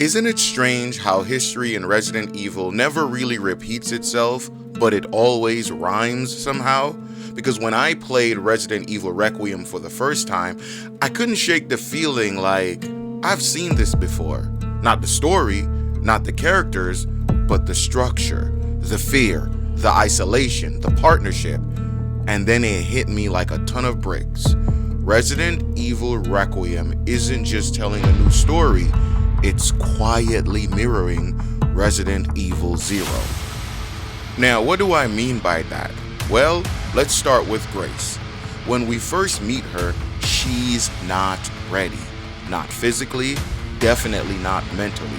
Isn't it strange how history in Resident Evil never really repeats itself, but it always rhymes somehow? Because when I played Resident Evil Requiem for the first time, I couldn't shake the feeling like, I've seen this before. Not the story, not the characters, but the structure, the fear, the isolation, the partnership. And then it hit me like a ton of bricks. Resident Evil Requiem isn't just telling a new story, it's quietly mirroring Resident Evil 0. Now, what do I mean by that? Well, let's start with Grace. When we first meet her, she's not ready. Not physically, definitely not mentally.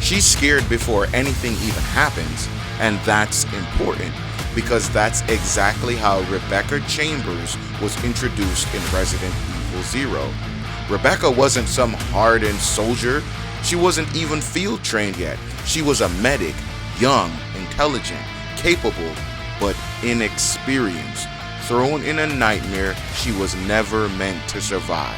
She's scared before anything even happens, and that's important because that's exactly how Rebecca Chambers was introduced in Resident Evil 0. Rebecca wasn't some hardened soldier. She wasn't even field trained yet. She was a medic, young, intelligent, capable, but inexperienced, thrown in a nightmare she was never meant to survive.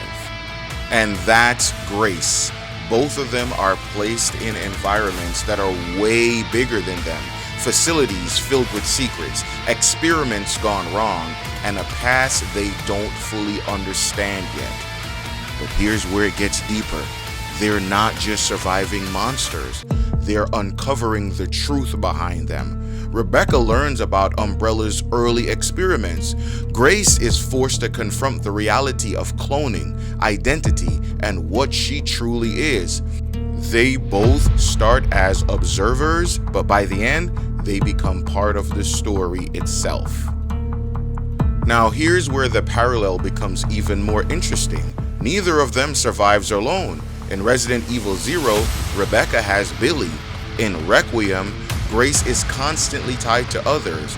And that's Grace. Both of them are placed in environments that are way bigger than them. Facilities filled with secrets, experiments gone wrong, and a past they don't fully understand yet. But here's where it gets deeper. They're not just surviving monsters, they're uncovering the truth behind them. Rebecca learns about Umbrella's early experiments. Grace is forced to confront the reality of cloning, identity, and what she truly is. They both start as observers, but by the end, they become part of the story itself. Now here's where the parallel becomes even more interesting. Neither of them survives alone. In Resident Evil 0, Rebecca has Billy. In Requiem, Grace is constantly tied to others.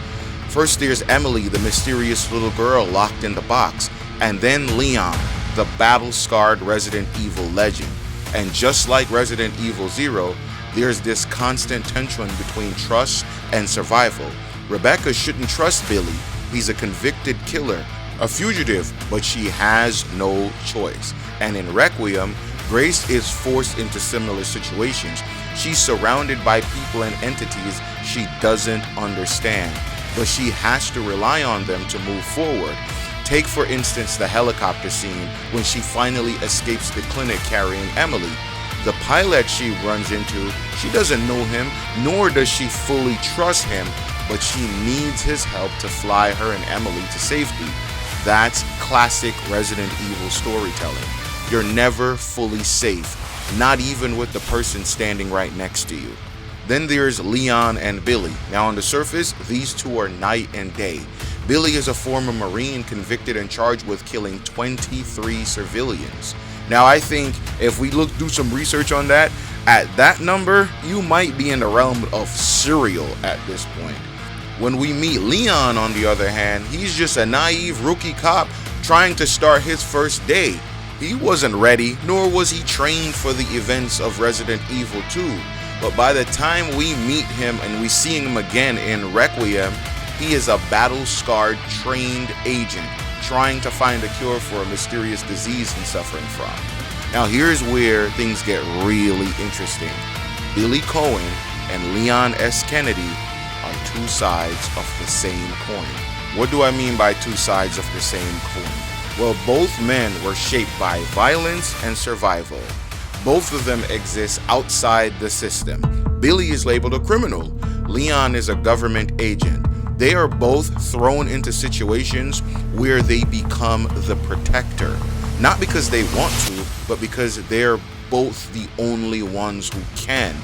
First there's Emily, the mysterious little girl locked in the box, and then Leon, the battle-scarred Resident Evil legend. And just like Resident Evil 0, there's this constant tension between trust and survival. Rebecca shouldn't trust Billy. He's a convicted killer, a fugitive, but she has no choice. And in Requiem, Grace is forced into similar situations. She's surrounded by people and entities she doesn't understand, but she has to rely on them to move forward. Take for instance the helicopter scene when she finally escapes the clinic carrying Emily. The pilot she runs into, she doesn't know him, nor does she fully trust him, but she needs his help to fly her and Emily to safety. That's classic Resident Evil storytelling. You're never fully safe, not even with the person standing right next to you. Then there's Leon and Billy. Now on the surface, these two are night and day. Billy is a former Marine convicted and charged with killing 23 civilians. Now I think if we do some research on that, at that number, you might be in the realm of serial at this point. When we meet Leon, on the other hand, he's just a naive rookie cop trying to start his first day. He wasn't ready, nor was he trained for the events of Resident Evil 2. But by the time we meet him and we see him again in Requiem, he is a battle-scarred, trained agent trying to find a cure for a mysterious disease he's suffering from. Now here's where things get really interesting. Billy Cohen and Leon S. Kennedy are two sides of the same coin. What do I mean by two sides of the same coin? Well, both men were shaped by violence and survival. Both of them exist outside the system. Billy is labeled a criminal. Leon is a government agent. They are both thrown into situations where they become the protector. Not because they want to, but because they're both the only ones who can.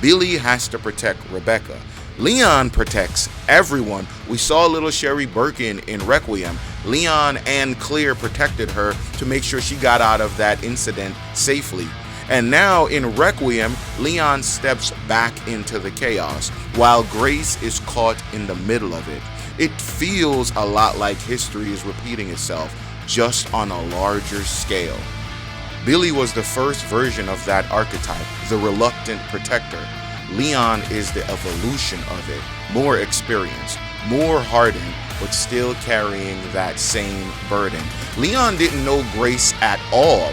Billy has to protect Rebecca. Leon protects everyone. We saw little Sherry Birkin in Requiem. Leon and Claire protected her to make sure she got out of that incident safely. And now in Requiem, Leon steps back into the chaos, while Grace is caught in the middle of it. It feels a lot like history is repeating itself, just on a larger scale. Billy was the first version of that archetype, the reluctant protector. Leon is the evolution of it, more experienced, more hardened, but still carrying that same burden. Leon didn't know Grace at all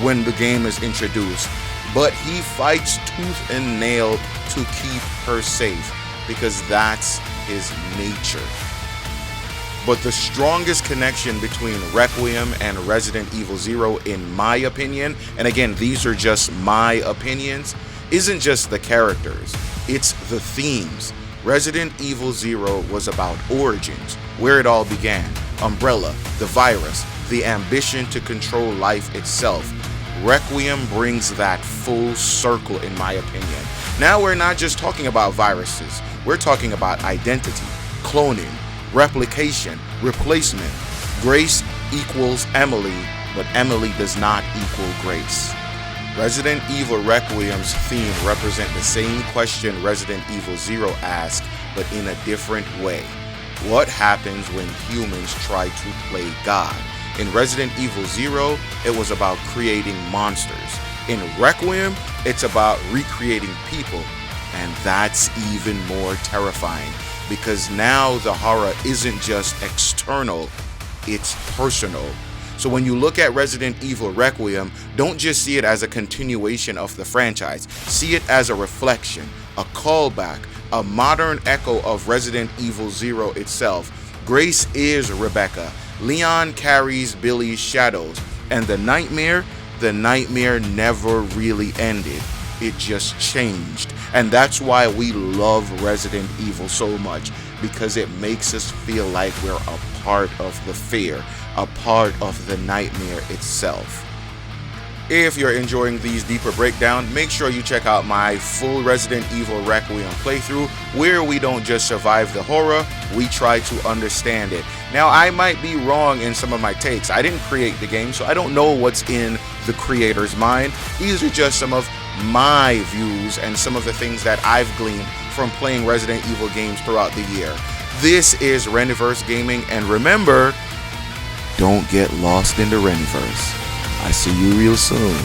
when the game is introduced. but he fights tooth and nail to keep her safe because that's his nature. But the strongest connection between Requiem and Resident Evil 0, in my opinion, and again, these are just my opinions, isn't just the characters, it's the themes. Resident Evil 0 was about origins, where it all began, Umbrella, the virus, the ambition to control life itself. Requiem brings that full circle, in my opinion. Now we're not just talking about viruses, we're talking about identity, cloning, replication, replacement. Grace equals Emily, but Emily does not equal Grace. Resident Evil Requiem's theme represent the same question Resident Evil 0 asked, but in a different way. What happens when humans try to play God? In Resident Evil 0, it was about creating monsters. In Requiem, it's about recreating people, and that's even more terrifying, because now the horror isn't just external, it's personal. So when you look at Resident Evil Requiem, don't just see it as a continuation of the franchise. See it as a reflection, a callback, a modern echo of Resident Evil 0 itself. Grace is Rebecca. Leon carries Billy's shadows. And the nightmare never really ended. It just changed. And that's why we love Resident Evil so much, because it makes us feel like we're a part of the fear, a part of the nightmare itself. If you're enjoying these deeper breakdowns, make sure you check out my full Resident Evil Requiem playthrough, where we don't just survive the horror, we try to understand it. Now, I might be wrong in some of my takes. I didn't create the game, so I don't know what's in the creator's mind. These are just some of my views and some of the things that I've gleaned from playing Resident Evil games throughout the year. This is Reniverse Gaming, and remember, don't get lost in the Reniverse. I see you real soon.